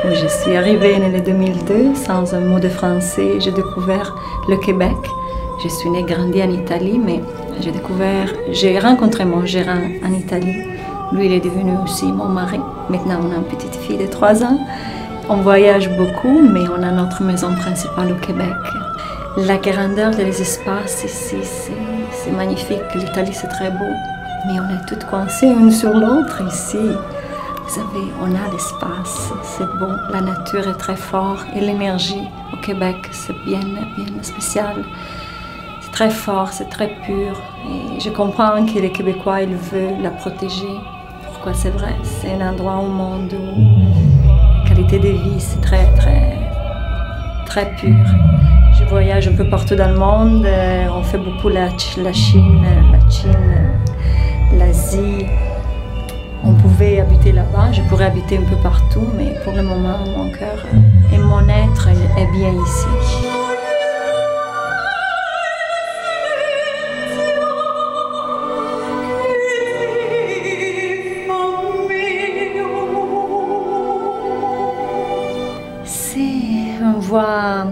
où je suis arrivée en 2002. Sans un mot de français, j'ai découvert le Québec. Je suis née et grandie en Italie, mais j'ai rencontré mon gérant en Italie. Lui, il est devenu aussi mon mari. Maintenant, on a une petite fille de 3 ans. On voyage beaucoup, mais on a notre maison principale au Québec. La grandeur des espaces ici, c'est magnifique. L'Italie, c'est très beau. Mais on est toutes coincées une sur l'autre ici. Vous savez, on a l'espace, c'est beau. La nature est très forte et l'énergie au Québec, c'est bien spécial. C'est très fort, c'est très pur. Et je comprends que les Québécois, ils veulent la protéger. Pourquoi c'est vrai? C'est un endroit au monde où la qualité de vie, c'est très pur. Je voyage un peu partout dans le monde. On fait beaucoup la Chine, l'Asie. On pouvait habiter là-bas, je pourrais habiter un peu partout, mais pour le moment, mon cœur et mon être est bien ici. C'est une voix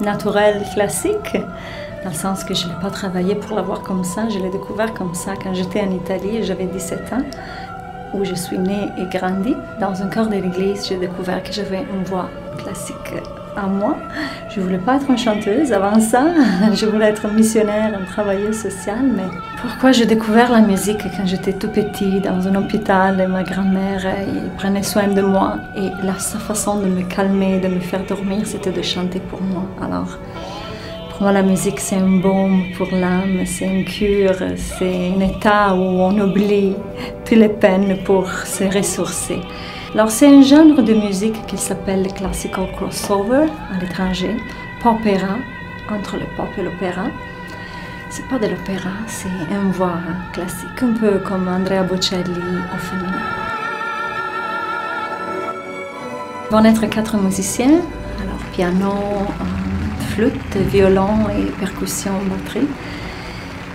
naturelle, classique, dans le sens que je ne l'ai pas travaillé pour l'avoir comme ça. Je l'ai découvert comme ça quand j'étais en Italie et j'avais 17 ans, où je suis née et grandie. Dans un chœur de l'église, j'ai découvert que j'avais une voix classique en moi. Je ne voulais pas être une chanteuse avant ça. Je voulais être missionnaire, une travailleuse sociale. Mais pourquoi j'ai découvert la musique quand j'étais tout petit dans un hôpital et ma grand-mère prenait soin de moi. Et sa façon de me calmer, de me faire dormir, c'était de chanter pour moi. Alors, pour moi, la musique, c'est un baume pour l'âme, c'est une cure, c'est un état où on oublie toutes les peines pour se ressourcer. Alors, c'est un genre de musique qui s'appelle le classical crossover à l'étranger, popera, entre le pop et l'opéra. C'est pas de l'opéra, c'est une voix classique, un peu comme Andrea Bocelli au féminin. Ils vont être 4 musiciens, alors piano, flûte, violon et percussion, batterie.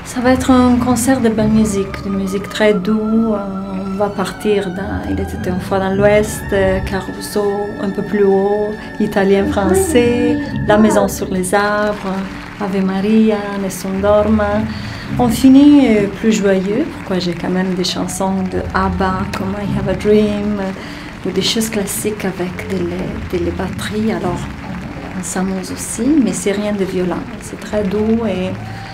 Ça va être un concert de belle musique, de musique très douce. On va partir Il était une fois dans l'Ouest, Caruso, un peu plus haut, italien, français, La maison sur les arbres, Ave Maria, Nessun dorma. On finit plus joyeux, pourquoi j'ai quand même des chansons de ABBA comme I Have a Dream, ou des choses classiques avec des batteries. Alors, on s'amuse aussi, mais c'est rien de violent. C'est très doux et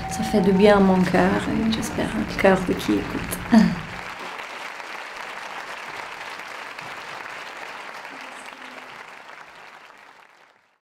ça fait du bien à mon cœur et j'espère au cœur de qui écoute.